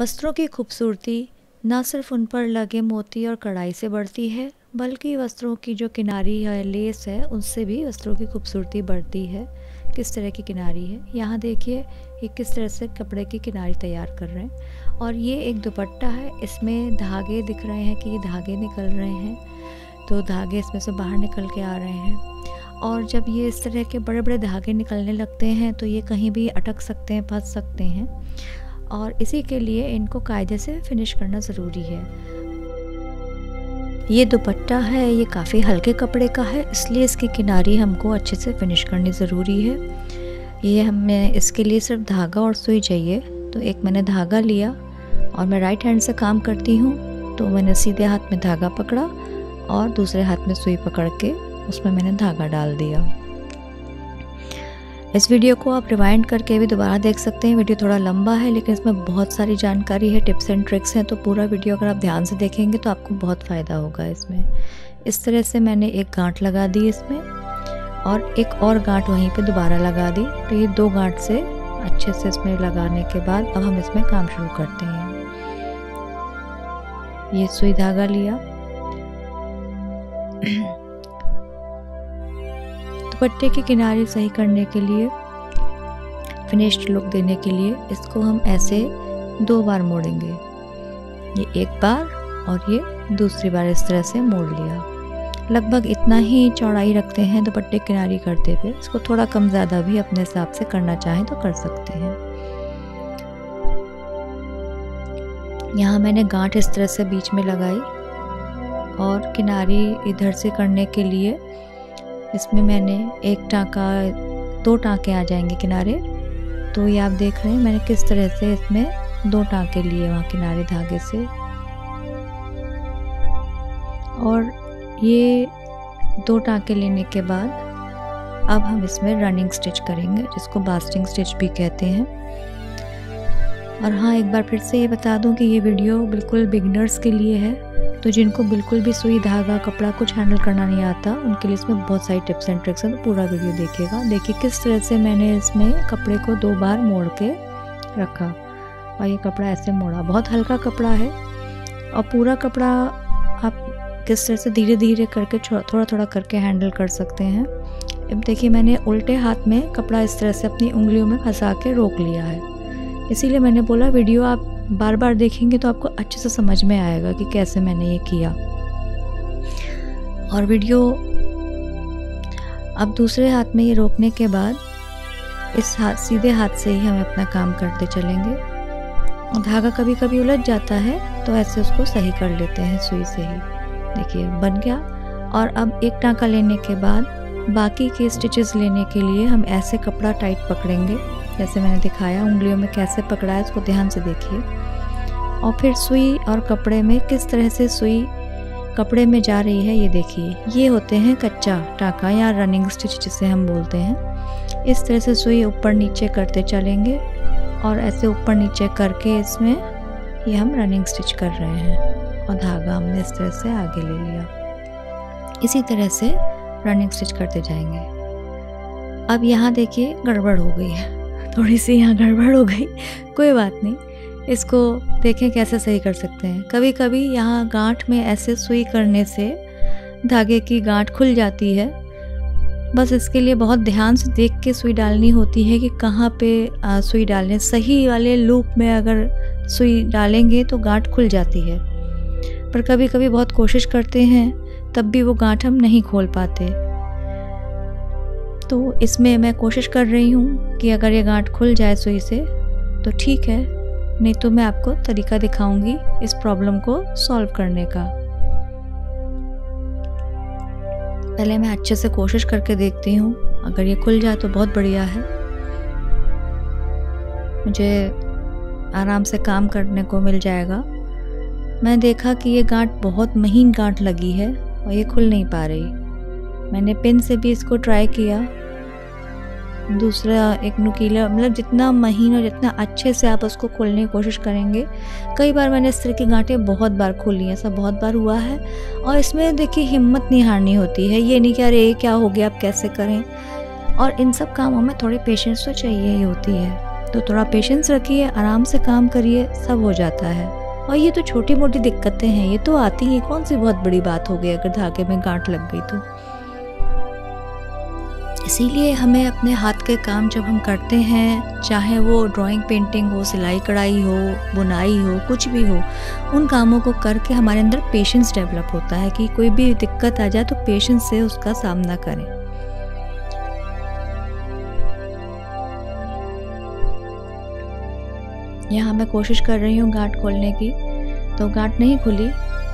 वस्त्रों की खूबसूरती न सिर्फ उन पर लगे मोती और कढ़ाई से बढ़ती है, बल्कि वस्त्रों की जो किनारी है, लेस है, उससे भी वस्त्रों की खूबसूरती बढ़ती है। किस तरह की किनारी है, यहाँ देखिए ये किस तरह से कपड़े की किनारी तैयार कर रहे हैं। और ये एक दुपट्टा है, इसमें धागे दिख रहे हैं कि ये धागे निकल रहे हैं, तो धागे इसमें से बाहर निकल के आ रहे हैं। और जब ये इस तरह के बड़े बड़े धागे निकलने लगते हैं तो ये कहीं भी अटक सकते हैं, फंस सकते हैं, और इसी के लिए इनको कायदे से फिनिश करना ज़रूरी है। ये दुपट्टा है, ये काफ़ी हल्के कपड़े का है, इसलिए इसकी किनारी हमको अच्छे से फिनिश करनी ज़रूरी है। ये हमें इसके लिए सिर्फ धागा और सुई चाहिए। तो एक मैंने धागा लिया और मैं राइट हैंड से काम करती हूँ, तो मैंने सीधे हाथ में धागा पकड़ा और दूसरे हाथ में सुई पकड़ के उसमें मैंने धागा डाल दिया। इस वीडियो को आप रिवाइंड करके भी दोबारा देख सकते हैं। वीडियो थोड़ा लंबा है लेकिन इसमें बहुत सारी जानकारी है, टिप्स एंड ट्रिक्स हैं, तो पूरा वीडियो अगर आप ध्यान से देखेंगे तो आपको बहुत फ़ायदा होगा इसमें। इस तरह से मैंने एक गांठ लगा दी इसमें और एक और गांठ वहीं पे दोबारा लगा दी। तो ये 2 गांठ से अच्छे से इसमें लगाने के बाद अब हम इसमें काम शुरू करते हैं। ये सुई धागा लिया, दुपट्टे की किनारी सही करने के लिए, फिनिश्ड लुक देने के लिए इसको हम ऐसे 2 बार मोड़ेंगे। ये एक बार और ये दूसरी बार इस तरह से मोड़ लिया। लगभग इतना ही चौड़ाई रखते हैं दुपट्टे की किनारी करते हुए। इसको थोड़ा कम ज़्यादा भी अपने हिसाब से करना चाहें तो कर सकते हैं। यहाँ मैंने गांठ इस तरह से बीच में लगाई और किनारी इधर से करने के लिए इसमें मैंने एक टाँका, 2 टाँके आ जाएंगे किनारे। तो ये आप देख रहे हैं मैंने किस तरह से इसमें 2 टाँके लिए वहाँ किनारे धागे से। और ये 2 टाँके लेने के बाद अब हम इसमें रनिंग स्टिच करेंगे, जिसको बास्टिंग स्टिच भी कहते हैं। और हाँ, एक बार फिर से ये बता दूं कि ये वीडियो बिल्कुल बिगिनर्स के लिए है, तो जिनको बिल्कुल भी सुई धागा कपड़ा कुछ हैंडल करना नहीं आता उनके लिए इसमें बहुत सारी टिप्स एंड ट्रिक्स हैं। तो पूरा वीडियो देखिएगा। देखिए किस तरह से मैंने इसमें कपड़े को 2 बार मोड़ के रखा और ये कपड़ा ऐसे मोड़ा। बहुत हल्का कपड़ा है और पूरा कपड़ा आप किस तरह से धीरे धीरे करके थोड़ा थोड़ा करके हैंडल कर सकते हैं। अब देखिए मैंने उल्टे हाथ में कपड़ा इस तरह से अपनी उंगलियों में फंसा के रोक लिया है। इसीलिए मैंने बोला वीडियो आप बार बार देखेंगे तो आपको अच्छे से समझ में आएगा कि कैसे मैंने ये किया। और वीडियो अब दूसरे हाथ में ये रोकने के बाद इस सीधे हाथ से ही हम अपना काम करते चलेंगे। और धागा कभी कभी उलझ जाता है तो ऐसे उसको सही कर लेते हैं सुई से ही। देखिए बन गया। और अब एक टाँका लेने के बाद बाकी के स्टिचेस लेने के लिए हम ऐसे कपड़ा टाइट पकड़ेंगे, जैसे मैंने दिखाया। उंगलियों में कैसे पकड़ा है इसको ध्यान से देखिए। और फिर सुई और कपड़े में किस तरह से सुई कपड़े में जा रही है ये देखिए। ये होते हैं कच्चा टाँका या रनिंग स्टिच जिसे हम बोलते हैं। इस तरह से सुई ऊपर नीचे करते चलेंगे और ऐसे ऊपर नीचे करके इसमें ये हम रनिंग स्टिच कर रहे हैं। और धागा हमने इस तरह से आगे ले लिया। इसी तरह से रनिंग स्टिच करते जाएंगे। अब यहाँ देखिए गड़बड़ हो गई है, थोड़ी सी यहाँ गड़बड़ हो गई, कोई बात नहीं, इसको देखें कैसे सही कर सकते हैं। कभी कभी यहाँ गांठ में ऐसे सुई करने से धागे की गांठ खुल जाती है। बस इसके लिए बहुत ध्यान से देख के सुई डालनी होती है कि कहाँ पे सुई डालें। सही वाले लूप में अगर सुई डालेंगे तो गांठ खुल जाती है, पर कभी कभी बहुत कोशिश करते हैं तब भी वो गांठ हम नहीं खोल पाते। तो इसमें मैं कोशिश कर रही हूँ कि अगर ये गांठ खुल जाए सुई से तो ठीक है, नहीं तो मैं आपको तरीका दिखाऊंगी इस प्रॉब्लम को सॉल्व करने का। पहले मैं अच्छे से कोशिश करके देखती हूँ, अगर ये खुल जाए तो बहुत बढ़िया है, मुझे आराम से काम करने को मिल जाएगा। मैं देखा कि ये गांठ बहुत महीन गांठ लगी है और ये खुल नहीं पा रही। मैंने पिन से भी इसको ट्राई किया, दूसरा एक नुकीला, मतलब जितना महीन और जितना अच्छे से आप उसको खोलने की कोशिश करेंगे। कई बार मैंने इस तरह की गांठें बहुत बार खोली हैं, ऐसा बहुत बार हुआ है। और इसमें देखिए हिम्मत नहीं हारनी होती है, ये नहीं कि अरे ये क्या हो गया, आप कैसे करें। और इन सब कामों में थोड़ी पेशेंस तो चाहिए ही होती है। तो थोड़ा पेशेंस रखिए, आराम से काम करिए, सब हो जाता है। और ये तो छोटी मोटी दिक्कतें हैं, ये तो आती हैं, कौन सी बहुत बड़ी बात हो गई अगर धागे में गांठ लग गई तो। इसीलिए हमें अपने हाथ के काम जब हम करते हैं, चाहे वो ड्राइंग पेंटिंग हो, सिलाई कढ़ाई हो, बुनाई हो, कुछ भी हो, उन कामों को करके हमारे अंदर पेशेंस डेवलप होता है कि कोई भी दिक्कत आ जाए तो पेशेंस से उसका सामना करें। यहाँ मैं कोशिश कर रही हूँ गांठ खोलने की, तो गांठ नहीं खुली।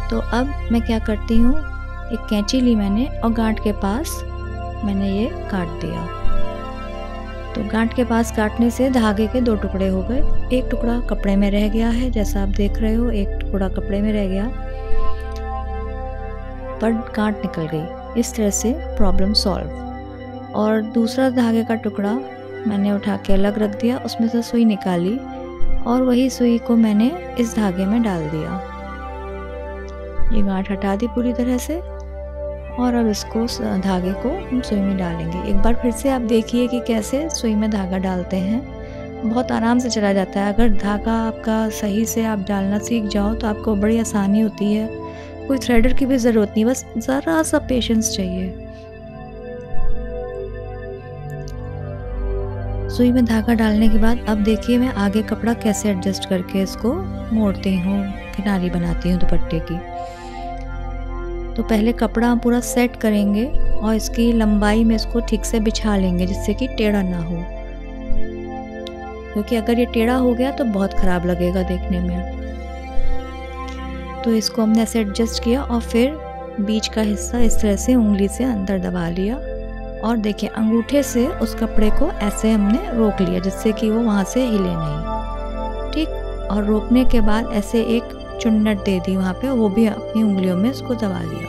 तो अब मैं क्या करती हूँ, एक कैंची ली मैंने और गांठ के पास मैंने ये काट दिया। तो गांठ के पास काटने से धागे के 2 टुकड़े हो गए। एक टुकड़ा कपड़े में रह गया है, जैसा आप देख रहे हो, एक टुकड़ा कपड़े में रह गया पर गांठ निकल गई। इस तरह से प्रॉब्लम सॉल्व। और दूसरा धागे का टुकड़ा मैंने उठा के अलग रख दिया, उसमें से सुई निकाली और वही सुई को मैंने इस धागे में डाल दिया। ये गांठ हटा दी पूरी तरह से और अब इसको धागे को हम सुई में डालेंगे। एक बार फिर से आप देखिए कि कैसे सुई में धागा डालते हैं, बहुत आराम से चला जाता है। अगर धागा आपका सही से आप डालना सीख जाओ तो आपको बड़ी आसानी होती है, कोई थ्रेडर की भी ज़रूरत नहीं, बस ज़रा सा पेशेंस चाहिए। सुई में धागा डालने के बाद अब देखिए मैं आगे कपड़ा कैसे एडजस्ट करके इसको मोड़ती हूँ, किनारी बनाती हूँ दुपट्टे की। तो पहले कपड़ा पूरा सेट करेंगे और इसकी लंबाई में इसको ठीक से बिछा लेंगे जिससे कि टेढ़ा ना हो, क्योंकि अगर ये टेढ़ा हो गया तो बहुत ख़राब लगेगा देखने में। तो इसको हमने ऐसे एडजस्ट किया और फिर बीच का हिस्सा इस तरह से उंगली से अंदर दबा लिया और देखिए अंगूठे से उस कपड़े को ऐसे हमने रोक लिया जिससे कि वो वहाँ से हिले नहीं, ठीक। और रोकने के बाद ऐसे एक चुन्नट दे दी वहाँ पे, वो भी अपनी उंगलियों में उसको दबा लिया।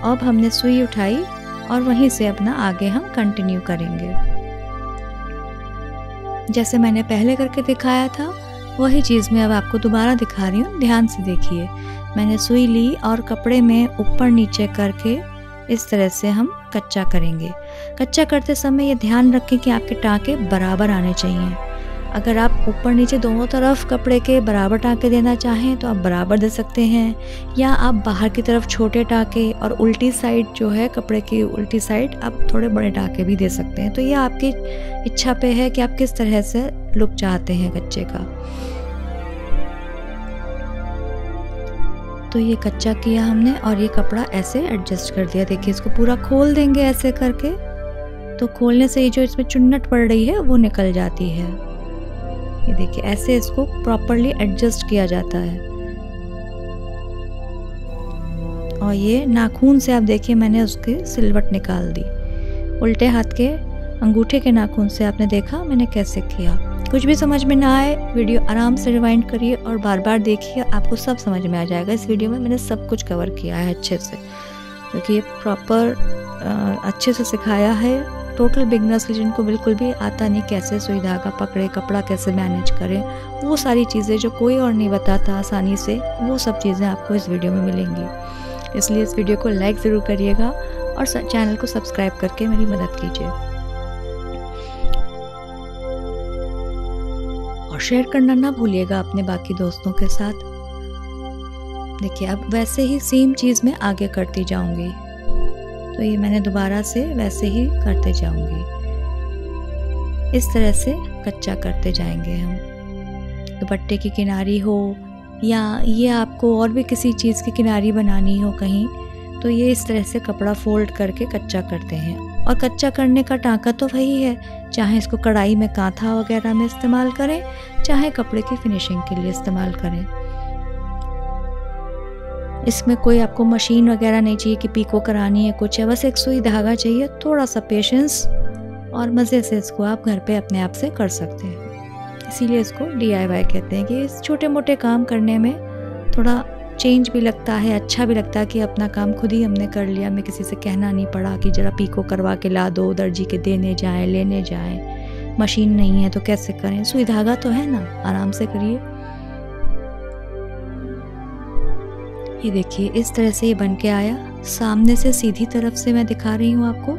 अब हमने सुई उठाई और वहीं से अपना आगे हम कंटिन्यू करेंगे। जैसे मैंने पहले करके दिखाया था वही चीज़ मैं अब आपको दोबारा दिखा रही हूँ, ध्यान से देखिए। मैंने सुई ली और कपड़े में ऊपर नीचे करके इस तरह से हम कच्चा करेंगे। कच्चा करते समय ये ध्यान रखें कि आपके टाँके बराबर आने चाहिए। अगर आप ऊपर नीचे दोनों तरफ कपड़े के बराबर टाँके देना चाहें तो आप बराबर दे सकते हैं, या आप बाहर की तरफ छोटे टाँके और उल्टी साइड जो है कपड़े की उल्टी साइड आप थोड़े बड़े टाँके भी दे सकते हैं। तो ये आपकी इच्छा पे है कि आप किस तरह से लुक चाहते हैं कच्चे का। तो ये कच्चा किया हमने और ये कपड़ा ऐसे एडजस्ट कर दिया। देखिए इसको पूरा खोल देंगे ऐसे करके, तो खोलने से ये जो इसमें चुन्नट पड़ रही है वो निकल जाती है। ये देखिए ऐसे इसको प्रॉपरली एडजस्ट किया जाता है। और ये नाखून से आप देखिए मैंने उसकी सिलवट निकाल दी। उल्टे हाथ के अंगूठे के नाखून से आपने देखा मैंने कैसे किया। कुछ भी समझ में ना आए वीडियो आराम से रिवाइंड करिए और बार बार देखिए, आपको सब समझ में आ जाएगा। इस वीडियो में मैंने सब कुछ कवर किया है अच्छे से, क्योंकि ये प्रॉपर अच्छे से सिखाया है। टोटल बिगनर्स के जिनको बिल्कुल भी आता नहीं कैसे सुई धागा पकड़े, कपड़ा कैसे मैनेज करें, वो सारी चीज़ें जो कोई और नहीं बताता आसानी से, वो सब चीज़ें आपको इस वीडियो में मिलेंगी। इसलिए इस वीडियो को लाइक ज़रूर करिएगा और चैनल को सब्सक्राइब करके मेरी मदद कीजिए और शेयर करना ना भूलिएगा अपने बाकी दोस्तों के साथ। देखिए अब वैसे ही सेम चीज़ मैं आगे करती जाऊंगी। तो ये मैंने दोबारा से वैसे ही करते जाऊंगी, इस तरह से कच्चा करते जाएंगे हम। दुपट्टे की किनारी हो या ये आपको और भी किसी चीज़ की किनारी बनानी हो कहीं, तो ये इस तरह से कपड़ा फोल्ड करके कच्चा करते हैं। और कच्चा करने का टाँका तो वही है, चाहे इसको कढ़ाई में कांथा वगैरह में इस्तेमाल करें, चाहे कपड़े की फिनिशिंग के लिए इस्तेमाल करें। इसमें कोई आपको मशीन वगैरह नहीं चाहिए कि पीको करानी है कुछ है, बस एक सुई धागा चाहिए, थोड़ा सा पेशेंस और मज़े से इसको आप घर पे अपने आप से कर सकते हैं। इसीलिए इसको DIY कहते हैं कि इस छोटे मोटे काम करने में थोड़ा चेंज भी लगता है, अच्छा भी लगता है कि अपना काम खुद ही हमने कर लिया, हमें किसी से कहना नहीं पड़ा कि ज़रा पीको करवा के ला दो, दर्जी के देने जाएं लेने जाएं। मशीन नहीं है तो कैसे करें, सुई धागा तो है ना, आराम से करिए। ये देखिए इस तरह से ये बन के आया। सामने से सीधी तरफ से मैं दिखा रही हूँ आपको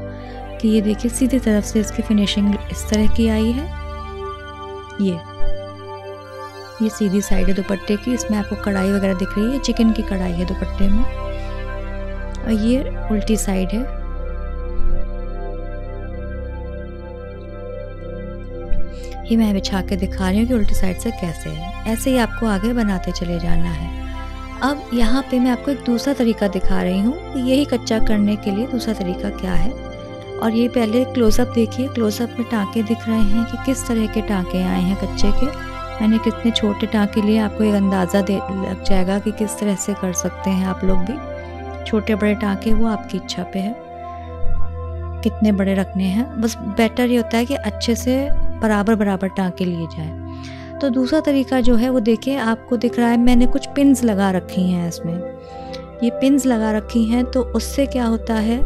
कि ये देखिए सीधी तरफ से इसकी फिनिशिंग इस तरह की आई है। ये सीधी साइड है दुपट्टे की, इसमें आपको कढ़ाई वगैरह दिख रही है, चिकन की कढ़ाई है दुपट्टे में। और ये उल्टी साइड है। ये मैं बिछा के दिखा रही हूँ कि उल्टी साइड से कैसे है। ऐसे ही आपको आगे बनाते चले जाना है। अब यहाँ पे मैं आपको एक दूसरा तरीका दिखा रही हूँ, यही कच्चा करने के लिए दूसरा तरीका क्या है। और ये पहले क्लोजअप देखिए, क्लोजअप में टाँके दिख रहे हैं कि किस तरह के टाँके आए हैं कच्चे के। मैंने कितने छोटे टाँके लिए, आपको एक अंदाज़ा लग जाएगा कि किस तरह से कर सकते हैं आप लोग भी। छोटे बड़े टाँके वो आपकी इच्छा पे है कितने बड़े रखने हैं, बस बेटर ये होता है कि अच्छे से बराबर बराबर टाँके लिए जाएं। तो दूसरा तरीका जो है वो देखिए, आपको दिख रहा है मैंने कुछ पिन्स लगा रखी हैं इसमें। ये पिन्स लगा रखी हैं तो उससे क्या होता है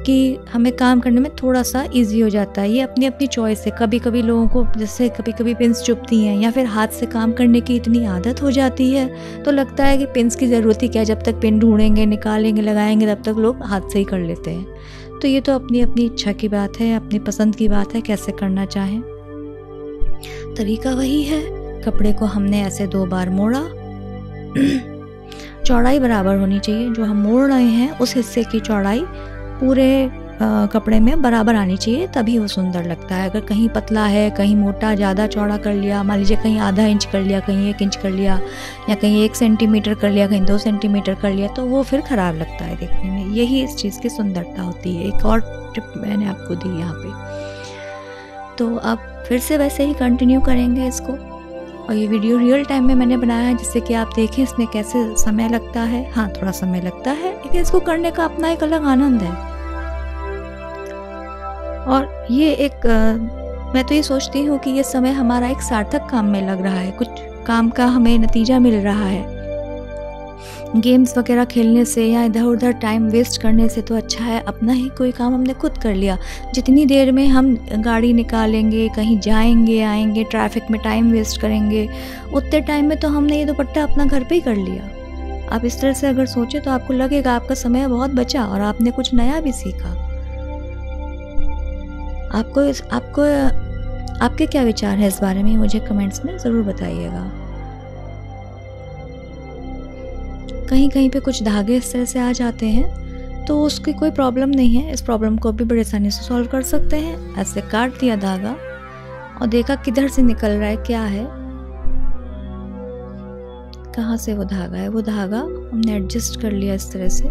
कि हमें काम करने में थोड़ा सा इजी हो जाता है। ये अपनी अपनी चॉइस है। कभी कभी लोगों को जैसे कभी कभी पिन्स चुभती हैं या फिर हाथ से काम करने की इतनी आदत हो जाती है तो लगता है कि पिन्स की ज़रूरत ही क्या, जब तक पिन ढूंढेंगे, निकालेंगे, लगाएंगे तब तक लोग हाथ से ही कर लेते हैं। तो ये तो अपनी अपनी इच्छा की बात है, अपनी पसंद की बात है, कैसे करना चाहें। तरीका वही है, कपड़े को हमने ऐसे 2 बार मोड़ा। चौड़ाई बराबर होनी चाहिए, जो हम मोड़ रहे हैं उस हिस्से की चौड़ाई पूरे कपड़े में बराबर आनी चाहिए, तभी वो सुंदर लगता है। अगर कहीं पतला है, कहीं मोटा, ज़्यादा चौड़ा कर लिया, मान लीजिए कहीं आधा इंच कर लिया, कहीं 1 इंच कर लिया, या कहीं 1 सेंटीमीटर कर लिया, कहीं 2 सेंटीमीटर कर लिया, तो वो फिर ख़राब लगता है देखने में। यही इस चीज़ की सुंदरता होती है। एक और टिप मैंने आपको दी यहाँ पे। तो अब फिर से वैसे ही कंटिन्यू करेंगे इसको। और ये वीडियो रियल टाइम में मैंने बनाया है जिससे कि आप देखें इसमें कैसे समय लगता है। हाँ, थोड़ा समय लगता है, लेकिन इसको करने का अपना एक अलग आनंद है। और ये एक मैं तो ये सोचती हूँ कि ये समय हमारा एक सार्थक काम में लग रहा है, कुछ काम का हमें नतीजा मिल रहा है। गेम्स वगैरह खेलने से या इधर उधर टाइम वेस्ट करने से तो अच्छा है अपना ही कोई काम हमने खुद कर लिया। जितनी देर में हम गाड़ी निकालेंगे, कहीं जाएंगे आएंगे, ट्रैफिक में टाइम वेस्ट करेंगे, उतने टाइम में तो हमने ये दुपट्टा अपना घर पे ही कर लिया। आप इस तरह से अगर सोचें तो आपको लगेगा आपका समय बहुत बचा और आपने कुछ नया भी सीखा। आपको आपके क्या विचार है इस बारे में, मुझे कमेंट्स में ज़रूर बताइएगा। कहीं कहीं पे कुछ धागे इस तरह से आ जाते हैं तो उसकी कोई प्रॉब्लम नहीं है, इस प्रॉब्लम को भी बड़े आसानी से सॉल्व कर सकते हैं। ऐसे काट दिया धागा और देखा किधर से निकल रहा है, क्या है, कहाँ से वो धागा है। वो धागा हमने एडजस्ट कर लिया इस तरह से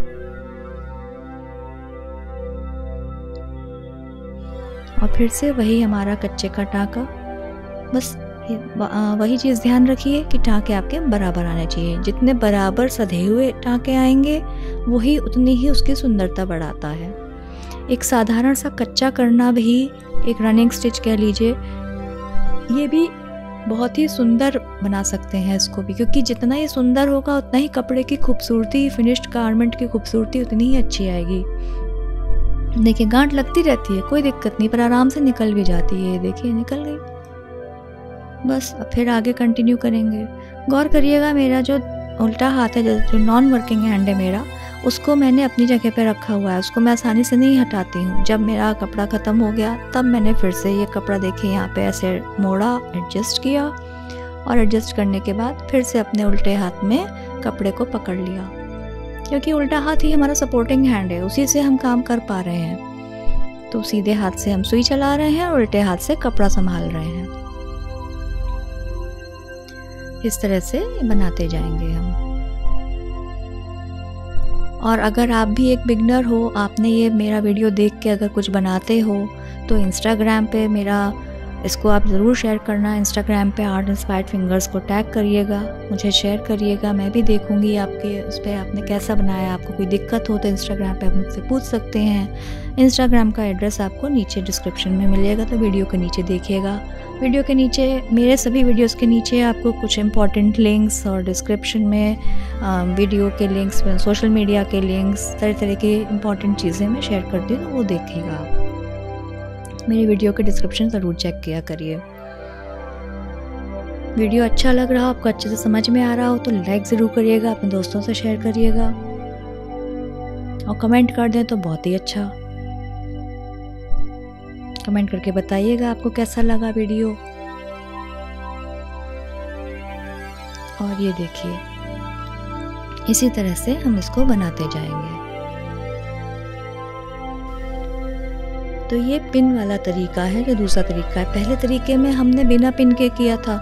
और फिर से वही हमारा कच्चे का टाँका। बस वही चीज़ ध्यान रखिए कि टाँके आपके बराबर आने चाहिए। जितने बराबर सधे हुए टाँके आएंगे वही उतनी ही उसकी सुंदरता बढ़ाता है। एक साधारण सा कच्चा करना भी, एक रनिंग स्टिच कह लीजिए, ये भी बहुत ही सुंदर बना सकते हैं इसको भी, क्योंकि जितना ये सुंदर होगा उतना ही कपड़े की खूबसूरती, फिनिश्ड गारमेंट की खूबसूरती उतनी ही अच्छी आएगी। देखिए गांठ लगती रहती है, कोई दिक्कत नहीं, पर आराम से निकल भी जाती है। देखिए निकल गई। बस अब फिर आगे कंटिन्यू करेंगे। गौर करिएगा मेरा जो उल्टा हाथ है, जो नॉन वर्किंग हैंड है मेरा, उसको मैंने अपनी जगह पे रखा हुआ है, उसको मैं आसानी से नहीं हटाती हूँ। जब मेरा कपड़ा ख़त्म हो गया तब मैंने फिर से ये कपड़ा देखिए यहाँ पे ऐसे मोड़ा, एडजस्ट किया और एडजस्ट करने के बाद फिर से अपने उल्टे हाथ में कपड़े को पकड़ लिया, क्योंकि उल्टा हाथ ही हमारा सपोर्टिंग हैंड है, उसी से हम काम कर पा रहे हैं। तो सीधे हाथ से हम सुई चला रहे हैं और उल्टे हाथ से कपड़ा संभाल रहे हैं। इस तरह से बनाते जाएंगे हम। और अगर आप भी एक बिगनर हो, आपने ये मेरा वीडियो देख के अगर कुछ बनाते हो तो इंस्टाग्राम पे मेरा इसको आप ज़रूर शेयर करना। इंस्टाग्राम पे आर्ट इंस्पायर्ड फिंगर्स को टैग करिएगा, मुझे शेयर करिएगा, मैं भी देखूंगी आपके उस पर आपने कैसा बनाया। आपको कोई दिक्कत हो तो इंस्टाग्राम पे आप मुझसे पूछ सकते हैं। इंस्टाग्राम का एड्रेस आपको नीचे डिस्क्रिप्शन में मिलेगा, तो वीडियो के नीचे देखिएगा। वीडियो के नीचे, मेरे सभी वीडियोस के नीचे आपको कुछ इंपॉर्टेंट लिंक्स और डिस्क्रिप्शन में वीडियो के लिंक्स, सोशल मीडिया के लिंक्स, तरह तरह की इंपॉर्टेंट चीज़ें मैं शेयर करती हूँ, तो वो देखिएगा आप। मेरी वीडियो के डिस्क्रिप्शन ज़रूर चेक किया करिए। वीडियो अच्छा लग रहा हो, आपको अच्छे से समझ में आ रहा हो तो लाइक ज़रूर करिएगा, अपने दोस्तों से शेयर करिएगा और कमेंट कर दें तो बहुत ही अच्छा। कमेंट करके बताइएगा आपको कैसा लगा वीडियो। और ये देखिए, इसी तरह से हम इसको बनाते जाएंगे। तो ये पिन वाला तरीका है, जो दूसरा तरीका है। पहले तरीके में हमने बिना पिन के किया था,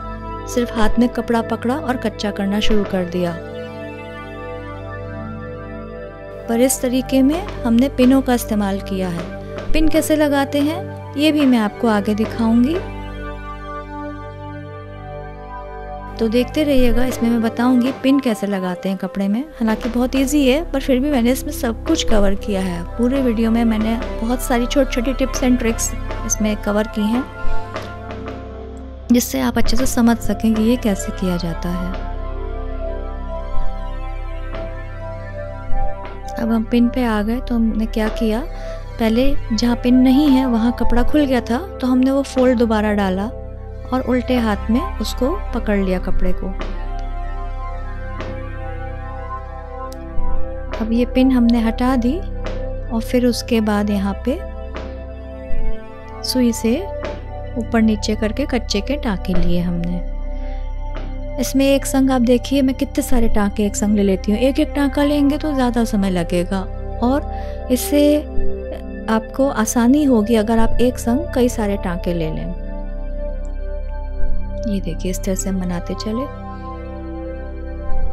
सिर्फ हाथ में कपड़ा पकड़ा और कच्चा करना शुरू कर दिया। पर इस तरीके में हमने पिनों का इस्तेमाल किया है। पिन कैसे लगाते हैं ये भी मैं आपको आगे दिखाऊंगी, तो देखते रहिएगा। इसमें मैं बताऊंगी पिन कैसे लगाते हैं कपड़े में। हालांकि बहुत इजी है, पर फिर भी मैंने इसमें सब कुछ कवर किया है। पूरे वीडियो में मैंने बहुत सारी छोटी छोटी टिप्स एंड ट्रिक्स इसमें कवर की हैं, जिससे आप अच्छे से समझ सकें कि ये कैसे किया जाता है। अब हम पिन पे आ गए, तो हमने क्या किया, पहले जहाँ पिन नहीं है वहाँ कपड़ा खुल गया था, तो हमने वो फोल्ड दोबारा डाला और उल्टे हाथ में उसको पकड़ लिया कपड़े को। अब ये पिन हमने हटा दी और फिर उसके बाद यहाँ पे सुई से ऊपर नीचे करके कच्चे के टाँके लिए हमने। इसमें एक संग आप देखिए, मैं कितने सारे टाँके एक संग ले लेती हूँ। एक एक टाँका लेंगे तो ज़्यादा समय लगेगा और इससे आपको आसानी होगी अगर आप एक संग कई सारे टाँके ले लें। ये देखिए, इस तरह से हम बनाते चले।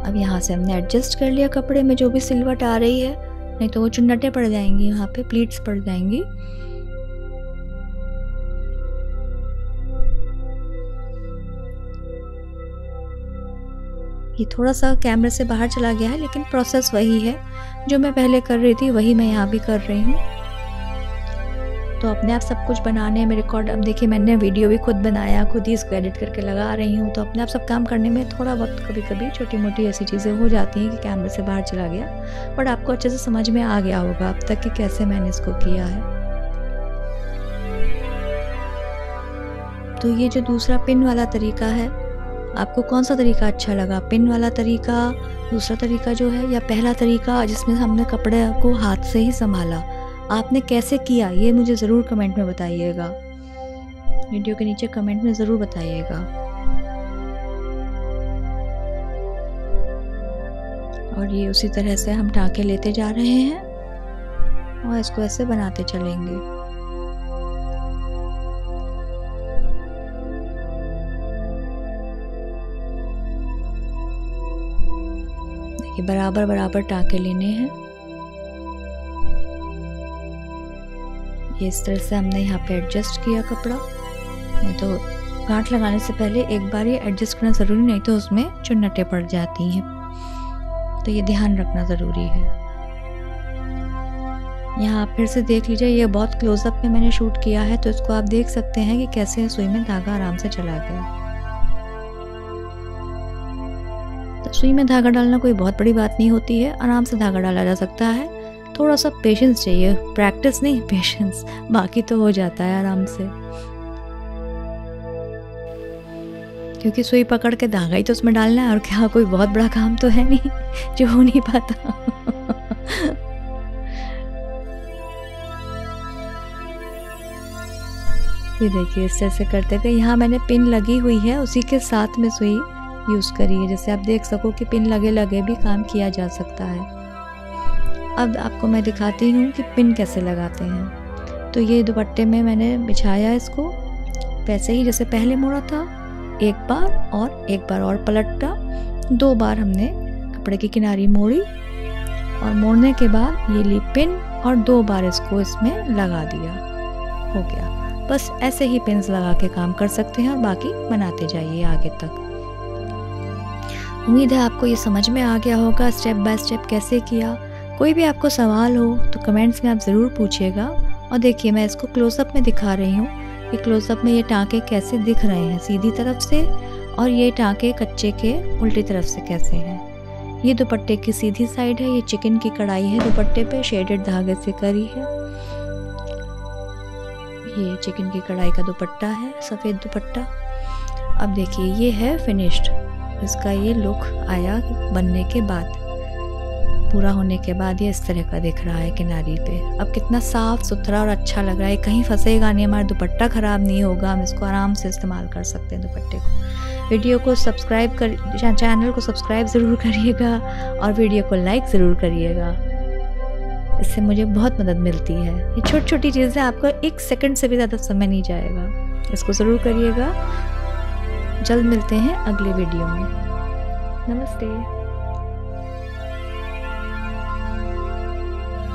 अब यहाँ से हमने एडजस्ट कर लिया कपड़े में जो भी सिलवट आ रही है, नहीं तो वो चुन्नटें पड़ जाएंगी, यहाँ पे प्लीट्स पड़ जाएंगी। ये थोड़ा सा कैमरे से बाहर चला गया है, लेकिन प्रोसेस वही है जो मैं पहले कर रही थी, वही मैं यहाँ भी कर रही हूँ। तो अपने आप सब कुछ बनाने में रिकॉर्ड, अब देखिए मैंने वीडियो भी खुद बनाया, खुद ही इसको एडिट करके लगा रही हूँ। तो अपने आप सब काम करने में थोड़ा वक्त कभी कभी छोटी मोटी ऐसी चीज़ें हो जाती हैं कि कैमरे से बाहर चला गया, बट आपको अच्छे से समझ में आ गया होगा अब तक कि कैसे मैंने इसको किया है। तो ये जो दूसरा पिन वाला तरीका है, आपको कौन सा तरीका अच्छा लगा, पिन वाला तरीका, दूसरा तरीका जो है, या पहला तरीका जिसमें हमने कपड़े को हाथ से ही संभाला? आपने कैसे किया ये मुझे ज़रूर कमेंट में बताइएगा, वीडियो के नीचे कमेंट में ज़रूर बताइएगा। और ये उसी तरह से हम टाँके लेते जा रहे हैं और इसको ऐसे बनाते चलेंगे। देखिए, बराबर बराबर टाँके लेने हैं। ये इस तरह से हमने यहाँ पे एडजस्ट किया कपड़ा, नहीं तो गांठ लगाने से पहले एक बार ये एडजस्ट करना ज़रूरी, नहीं तो उसमें चुन्नटें पड़ जाती हैं। तो ये ध्यान रखना ज़रूरी है। यहाँ आप फिर से देख लीजिए, ये बहुत क्लोजअप में मैंने शूट किया है, तो इसको आप देख सकते हैं कि कैसे सुई में धागा आराम से चला गया। तो सुई में धागा डालना कोई बहुत बड़ी बात नहीं होती है, आराम से धागा डाला जा सकता है। थोड़ा सा पेशेंस चाहिए, प्रैक्टिस नहीं पेशेंस, बाकी तो हो जाता है आराम से। क्योंकि सुई पकड़ के धागा ही तो उसमें डालना है, और क्या कोई बहुत बड़ा काम तो है नहीं जो हो नहीं पाता। ये देखिए, इस तरह से करते हुए यहाँ मैंने पिन लगी हुई है, उसी के साथ में सुई यूज़ करी है, जैसे आप देख सको कि पिन लगे लगे भी काम किया जा सकता है। अब आपको मैं दिखाती हूँ कि पिन कैसे लगाते हैं। तो ये दुपट्टे में मैंने बिछाया इसको वैसे ही जैसे पहले मोड़ा था, एक बार और पलटा। 2 बार हमने कपड़े की किनारी मोड़ी और मोड़ने के बाद ये ली पिन और 2 बार इसको इसमें लगा दिया, हो गया। बस ऐसे ही पिन्स लगा के काम कर सकते हैं और बाकी बनाते जाइए आगे तक। उम्मीद है आपको ये समझ में आ गया होगा स्टेप बाय स्टेप कैसे किया। कोई भी आपको सवाल हो तो कमेंट्स में आप ज़रूर पूछिएगा। और देखिए, मैं इसको क्लोजअप में दिखा रही हूँ कि क्लोजअप में ये टाँके कैसे दिख रहे हैं सीधी तरफ से, और ये टाँके कच्चे के उल्टी तरफ से कैसे हैं। ये दुपट्टे की सीधी साइड है, ये चिकन की कढ़ाई है दुपट्टे पे, शेडेड धागे से करी है। ये चिकन की कढ़ाई का दुपट्टा है, सफ़ेद दुपट्टा। अब देखिए, ये है फिनिश्ड, इसका ये लुक आया बनने के बाद, पूरा होने के बाद ये इस तरह का दिख रहा है किनारी पे। अब कितना साफ सुथरा और अच्छा लग रहा है, कहीं फंसेगा नहीं, हमारा दुपट्टा ख़राब नहीं होगा, हम इसको आराम से इस्तेमाल कर सकते हैं दुपट्टे को। वीडियो को सब्सक्राइब कर चैनल को सब्सक्राइब ज़रूर करिएगा और वीडियो को लाइक ज़रूर करिएगा। इससे मुझे बहुत मदद मिलती है। ये छोटी छोटी चीज़ें, आपका 1 सेकंड से भी ज़्यादा समय नहीं जाएगा। इसको ज़रूर करिएगा। जल्द मिलते हैं अगले वीडियो में। नमस्ते।